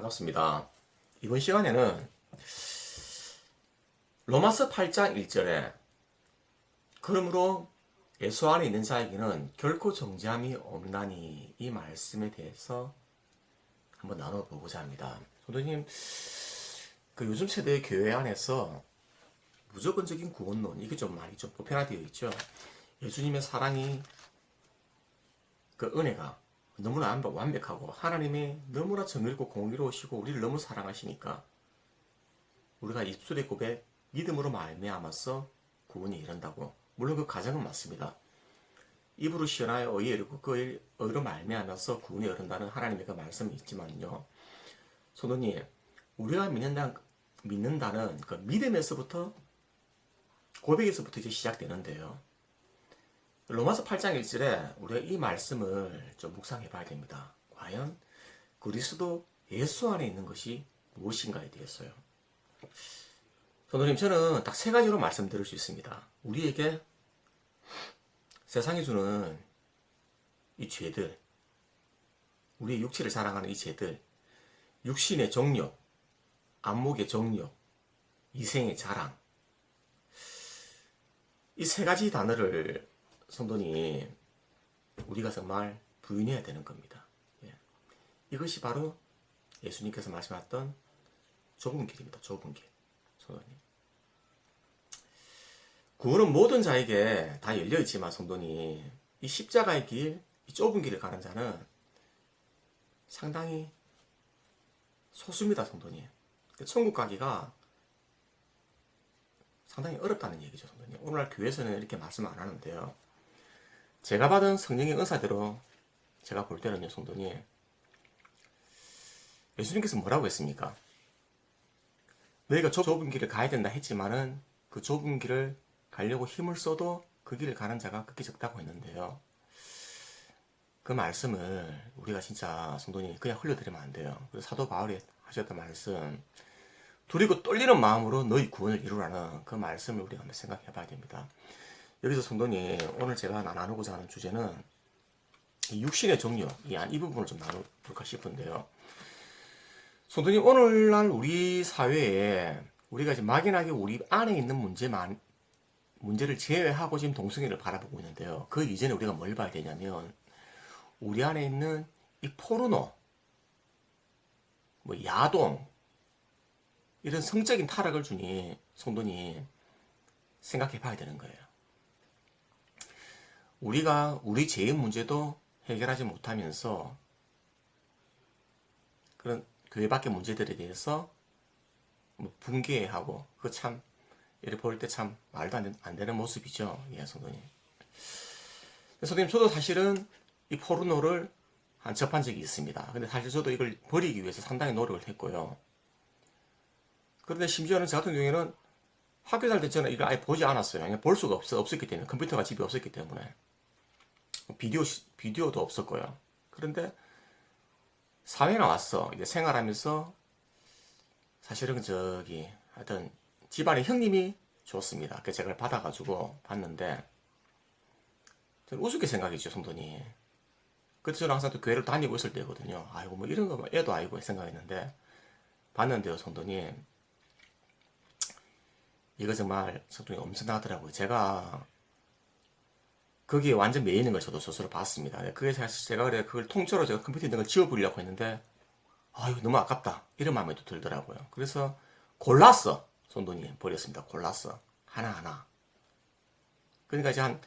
반갑습니다. 이번 시간에는 로마서 8장 1절에 그러므로 예수 안에 있는 자에게는 결코 정죄함이 없나니 이 말씀에 대해서 한번 나눠보고자 합니다. 선생님, 요즘 세대의 교회 안에서 무조건적인 구원론, 이게 좀 많이 좀 보편화되어 있죠. 예수님의 사랑이, 그 은혜가 너무나 완벽하고 하나님이 너무나 정의롭고 공의로우시고 우리를 너무 사랑하시니까 우리가 입술의 고백, 믿음으로 말미암아서 구원에 이른다고. 물론 그 과정은 맞습니다. 입으로 시원하여 의에 이르고 그 의로 말미암아서 구원에 이른다는 하나님의 그 말씀이 있지만요. 성도님, 우리가 믿는다는 그 믿음에서부터, 고백에서부터 이제 시작되는데요. 로마서 8장 1절에 우리가 이 말씀을 좀 묵상해 봐야 됩니다. 과연 그리스도 예수 안에 있는 것이 무엇인가에 대해서요. 선생님, 저는 딱 세 가지로 말씀드릴 수 있습니다. 우리에게 세상이 주는 이 죄들, 우리의 육체를 자랑하는 이 죄들, 육신의 정욕, 안목의 정욕, 이생의 자랑, 이 세 가지 단어를 성도님, 우리가 정말 부인해야 되는 겁니다. 이것이 바로 예수님께서 말씀하셨던 좁은 길입니다. 좁은 길. 성도님, 구원은 모든 자에게 다 열려있지만 성도님, 이 십자가의 길, 이 좁은 길을 가는 자는 상당히 소수입니다. 성도님, 천국 가기가 상당히 어렵다는 얘기죠. 성도님, 오늘날 교회에서는 이렇게 말씀 안 하는데요, 제가 받은 성령의 은사대로 제가 볼 때는요, 성도님, 예수님께서 뭐라고 했습니까? 너희가 좁은 길을 가야 된다 했지만은 그 좁은 길을 가려고 힘을 써도 그 길을 가는 자가 극히 적다고 했는데요. 그 말씀을 우리가 진짜 성도님 그냥 흘려드리면 안 돼요. 그래서 사도 바울이 하셨던 말씀, 두리고 떨리는 마음으로 너희 구원을 이루라는 그 말씀을 우리가 한번 생각해 봐야 됩니다. 여기서 성도님, 오늘 제가 나누고자 하는 주제는 이 육신의 종류, 이 부분을 좀 나눠볼까 싶은데요. 성도님, 오늘날 우리 사회에 우리가 이제 막연하게 우리 안에 있는 문제를 제외하고 지금 동성애를 바라보고 있는데요. 그 이전에 우리가 뭘 봐야 되냐면, 우리 안에 있는 이 포르노, 야동, 이런 성적인 타락을 주니 성도님 생각해 봐야 되는 거예요. 우리가 우리 죄의 문제도 해결하지 못하면서 그런 교회 밖의 문제들에 대해서 붕괴하고, 그거 참 이렇게 볼 때 참 말도 안 되는 모습이죠. 예, 성도님. 성도님, 저도 사실은 이 포르노를 접한 적이 있습니다. 근데 사실 저도 이걸 버리기 위해서 상당히 노력을 했고요. 그런데 심지어는 저 같은 경우에는 학교 다닐 때 저는 이걸 아예 보지 않았어요. 그냥 볼 수가 없었기 때문에, 컴퓨터가 집에 없었기 때문에. 비디오도 없었고요. 그런데 사회 나왔어. 이제 생활하면서 사실은 하여튼 집안의 형님이 줬습니다. 그래서 제가 받아가지고 봤는데 저는 우습게 생각했죠, 성도님. 그때 저는 항상 또 교회를 다니고 있을 때거든요. 아이고, 뭐 이런 거 애도 아니고 생각했는데 봤는데요, 성도님, 이거 정말 성도님 엄청나더라고요. 제가 거기에 완전 매이는 걸 저도 스스로 봤습니다. 그게 사실 제가 그걸 통째로 제가 컴퓨터 있는 걸 지워버리려고 했는데, 아유, 너무 아깝다, 이런 마음이 또 들더라고요. 그래서 골랐어, 성도님. 버렸습니다. 골랐어, 하나하나. 그러니까 이제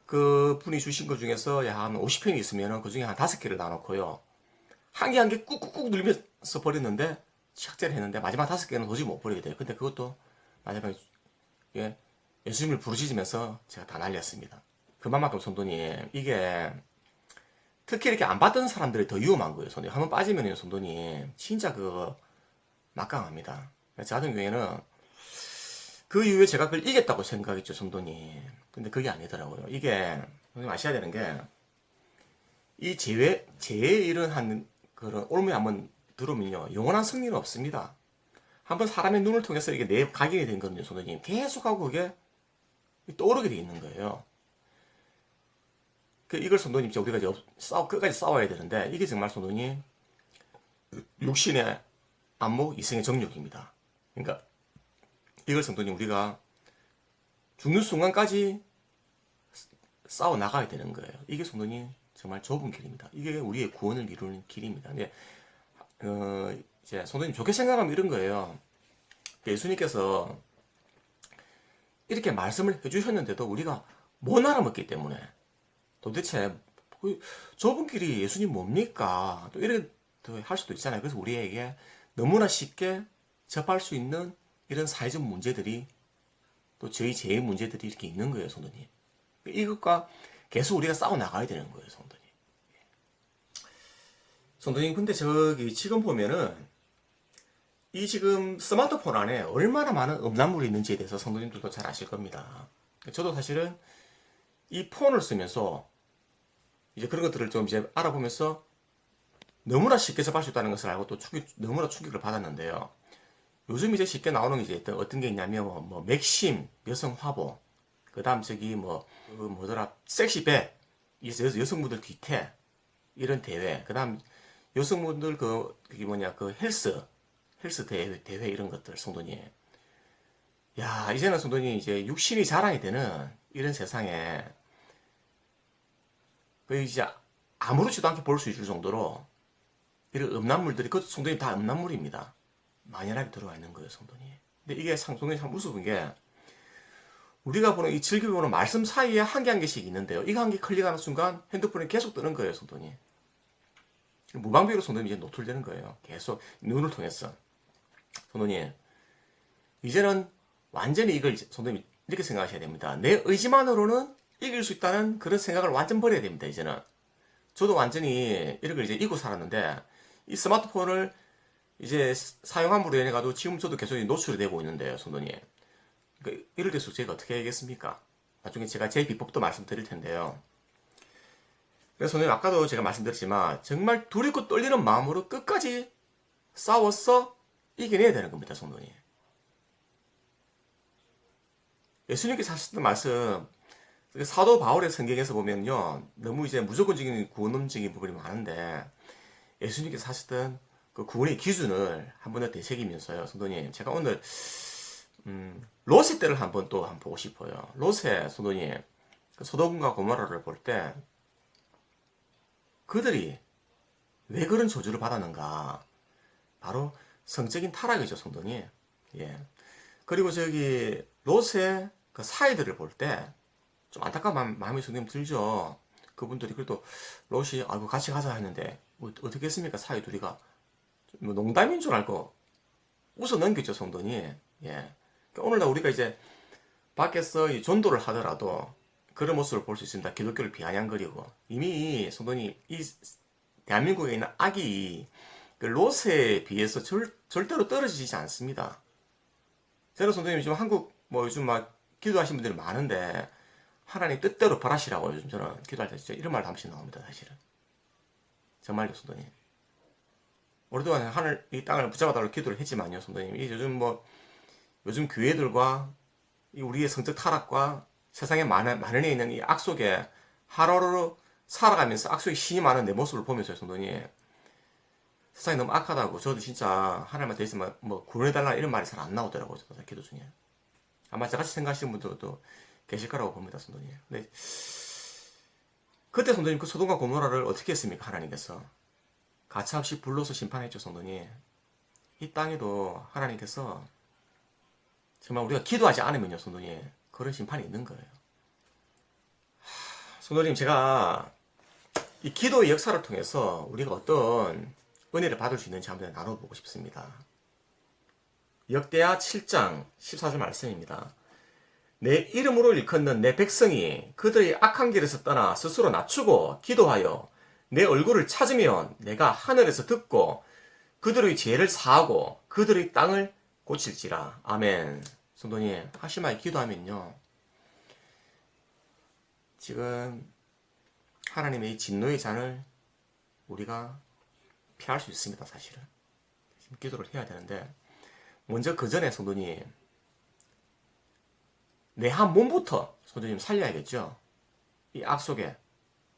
그 분이 주신 것 중에서 한 50편이 있으면 그 중에 한 5개를 나눠놓고요, 한 개 한 개 꾹꾹꾹 누르면서 버렸는데, 착제를 했는데 마지막 5개는 도저히 못 버리게 돼요. 근데 그것도 마지막에 예수님을 부르짖으면서 제가 다 날렸습니다. 그만큼 성도님, 이게 특히 이렇게 안 받던 사람들이 더 위험한 거예요. 성도님, 한번 빠지면 성도님 진짜 막강합니다. 저 같은 경우에는 그 이후에 제가 그걸 이겼다고 생각했죠, 성도님. 근데 그게 아니더라고요. 이게 성도님 아셔야 되는 게, 이 죄의 일은 그런 올무에 한번 들어오면요, 영원한 승리는 없습니다. 한번 사람의 눈을 통해서 이게 각인이 된 거거든요, 성도님. 계속하고 그게 떠오르게 돼 있는 거예요. 이걸 성도님, 우리가 끝까지 싸워야 되는데, 이게 정말 성도님 육신의 안목, 이성의 정욕입니다. 그러니까 이걸 성도님 우리가 죽는 순간까지 싸워 나가야 되는 거예요. 이게 성도님 정말 좁은 길입니다. 이게 우리의 구원을 이루는 길입니다. 근데 이제 성도님 좋게 생각하면 이런 거예요. 예수님께서 이렇게 말씀을 해주셨는데도 우리가 못 알아먹기 때문에 도대체 그 좁은 길이 예수님 뭡니까? 또 이런 할 수도 있잖아요. 그래서 우리에게 너무나 쉽게 접할 수 있는 이런 사회적 문제들이 또 저희 제의 문제들이 이렇게 있는 거예요, 성도님. 이것과 계속 우리가 싸워 나가야 되는 거예요, 성도님. 성도님, 근데 저기 지금 보면은 이 지금 스마트폰 안에 얼마나 많은 음란물이 있는지에 대해서 성도님들도 잘 아실 겁니다. 저도 사실은 이 폰을 쓰면서 이제 그런 것들을 좀 이제 알아보면서 너무나 쉽게 접할 수 있다는 것을 알고 또 너무나 충격을 받았는데요. 요즘 이제 쉽게 나오는 게 이제 어떤 게 있냐면 뭐 맥심 여성 화보, 그다음 저기 뭐더라 섹시백, 여성분들 뒤태 이런 대회, 그다음 여성분들 그게 뭐냐 그 헬스 대회 이런 것들 성도님. 야, 이제는 성도님 이제 육신이 자랑이 되는 이런 세상에 그 이제 아무렇지도 않게 볼 수 있을 정도로 이런 음란물들이 그 성도님 다 음란물입니다. 만연하게 들어와 있는 거예요, 성도님. 근데 이게 성도님 참 무서운 게 우리가 보는 이 즐겨보는 말씀 사이에 한 개 한 개씩 있는데요. 이거 한 개 클릭하는 순간 핸드폰이 계속 뜨는 거예요, 성도님. 무방비로 성도님 이제 노출되는 거예요. 계속 눈을 통해서. 성도님, 이제는 완전히 이걸 성도님 이렇게 생각하셔야 됩니다. 내 의지만으로는 이길 수 있다는 그런 생각을 완전 버려야 됩니다, 이제는. 저도 완전히 이런 걸 이제 잊고 살았는데 이 스마트폰을 이제 사용함으로 인해 가지고 지금 저도 계속 노출이 되고 있는데요, 성도님. 그러니까 이럴 때서 제가 어떻게 해야겠습니까? 나중에 제가 제 비법도 말씀드릴 텐데요. 그래서 성도님 아까도 제가 말씀드렸지만 정말 두렵고 떨리는 마음으로 끝까지 싸워서 이겨내야 되는 겁니다, 성도님. 예수님께서 하셨던 말씀 사도 바울의 성경에서 보면요 너무 이제 무조건적인 구원론적인 부분이 많은데 예수님께서 하셨던 그 구원의 기준을 한 번 더 되새기면서요, 성도님. 제가 오늘 롯의 때를 한번 보고 싶어요. 롯의 성도님, 그 소돔과 고모라를 볼 때 그들이 왜 그런 저주를 받았는가? 바로 성적인 타락이죠, 성도님. 예. 그리고 저기 롯의 그 사이들을 볼 때 좀 안타까운 마음이 성도님 들죠. 그분들이 그래도 롯이 아이고 같이 가자 했는데 뭐 어떻게 했습니까? 사이 둘이가 뭐 농담인 줄 알고 웃어 넘겼죠, 성도님. 예. 그러니까 오늘날 우리가 이제 밖에서 이 전도를 하더라도 그런 모습을 볼 수 있습니다. 기독교를 비아냥거리고 이미 성도님 이 대한민국에 있는 악이 그 롯에 비해서 절대로 떨어지지 않습니다. 저는 성도님 지금 한국 뭐 요즘 막 기도하시는 분들이 많은데 하나님 뜻대로 벌하시라고 요즘 저는 기도할 때 진짜 이런 말 한번씩 나옵니다, 사실은. 정말요, 성도님. 오랫동안 하늘 이 땅을 붙잡아달라고 기도를 했지만요, 성도님. 이 요즘 교회들과 이 우리의 성적 타락과 세상에 만연해 있는 이 악 속에 하루하루 살아가면서 악 속에 신이 많은 내 모습을 보면서 성도님 세상이 너무 악하다고 저도 진짜 하나님한테 있으면 뭐 구원해달라 이런 말이 잘 안 나오더라고요, 저도 기도 중에. 아마 저같이 생각하시는 분들도 계실 거라고 봅니다, 성도님. 근데 그때 성도님 그 소돔과 고모라를 어떻게 했습니까? 하나님께서 가차없이 불러서 심판했죠, 성도님. 이 땅에도 하나님께서 정말 우리가 기도하지 않으면요, 성도님 그런 심판이 있는 거예요. 성도님, 제가 이 기도의 역사를 통해서 우리가 어떤 은혜를 받을 수 있는지 한번 나눠보고 싶습니다. 역대하 7장 14절 말씀입니다. 내 이름으로 일컫는 내 백성이 그들의 악한 길에서 떠나 스스로 낮추고 기도하여 내 얼굴을 찾으면 내가 하늘에서 듣고 그들의 죄를 사하고 그들의 땅을 고칠지라. 아멘. 성도님, 하시마에 기도하면요 지금 하나님의 이 진노의 잔을 우리가 피할 수 있습니다, 사실은. 지금 기도를 해야 되는데 먼저 그 전에 성도님 내 한 몸부터 성도님 살려야겠죠. 이 악 속에,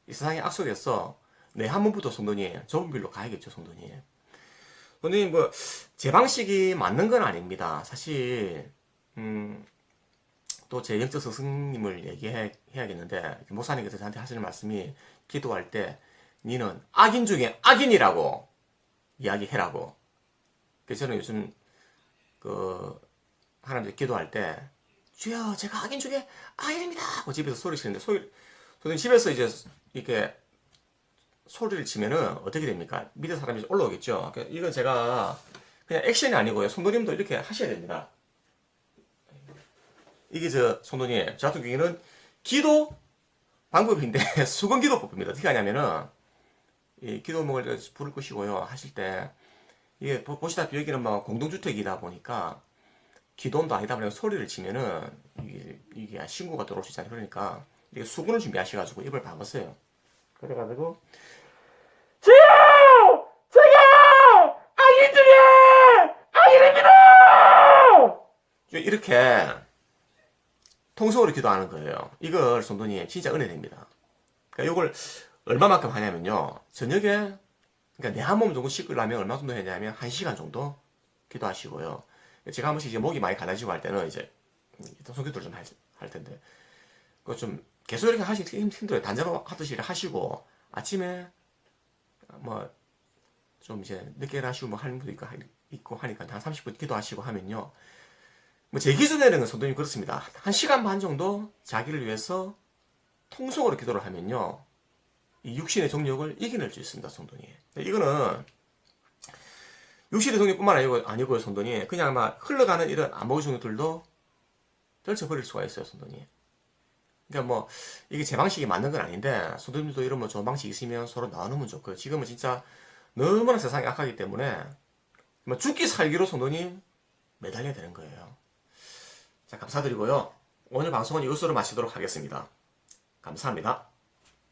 이 세상의 악 속에서 내 한 몸부터 성도님 좁은 길로 가야겠죠, 성도님. 선생님 뭐 제 방식이 맞는 건 아닙니다. 사실 또 제 영적 스승님을 얘기해야겠는데 목사님께서 저한테 하시는 말씀이 기도할 때 니는 악인 중에 악인이라고 이야기해라고. 그래서 저는 요즘 그 하나님께 기도할 때 주여 제가 악인 중에 악인입니다 하고 집에서 소리치는데 선생님 집에서 이제 이렇게 소리를 치면은 어떻게 됩니까? 밑에 사람이 올라오겠죠. 그러니까 이건 제가 그냥 액션이 아니고요. 손도님도 이렇게 하셔야 됩니다. 이게 손도님, 저 같은 경우에는 기도 방법인데 수건기도법입니다. 어떻게 하냐면은 이 기도목을 불을 끄시고요. 하실 때 이게 보시다시피 여기는 뭐 공동주택이다 보니까 기도원도 아니다 보니까 소리를 치면은 이게 신고가 들어올 수 있잖아요. 그러니까 이게 수건을 준비하셔가지고 입을 박으세요. 그래가지고 주여! 제가 악인 중에 악인입니다! 이렇게 통성으로 기도하는 거예요. 이걸 성도님 진짜 은혜됩니다. 그러니까 이걸 얼마만큼 하냐면요. 저녁에 그러니까 내 한 몸 정도 씻으려면 얼마 정도 했냐면 1시간 정도 기도하시고요. 제가 한 번씩 이제 목이 많이 갈라지고 할 때는 이제 통성기도를 좀 할 텐데 그거 좀 계속 이렇게 하시기 힘들어요. 단자로 하듯이 하시고 아침에 뭐 좀 이제 늦게 일하시고 뭐 하는 분도 있고 하니까 한 30분 기도하시고 하면요. 뭐 제 기준에는 성도님 그렇습니다. 1시간 반 정도 자기를 위해서 통성으로 기도를 하면요. 이 육신의 정욕을 이겨낼 수 있습니다, 성도님. 이거는 육신의 정욕뿐만 아니고요, 성도님. 그냥 막 흘러가는 이런 암흑의 정욕들도 떨쳐버릴 수가 있어요, 성도님. 그러니까 뭐 이게 제 방식이 맞는 건 아닌데 성도님도 이런 뭐 좋은 방식 있으면 서로 나누면 좋고요. 지금은 진짜 너무나 세상이 악하기 때문에 뭐 죽기 살기로 성도님 매달려야 되는 거예요. 자, 감사드리고요. 오늘 방송은 이것으로 마치도록 하겠습니다. 감사합니다.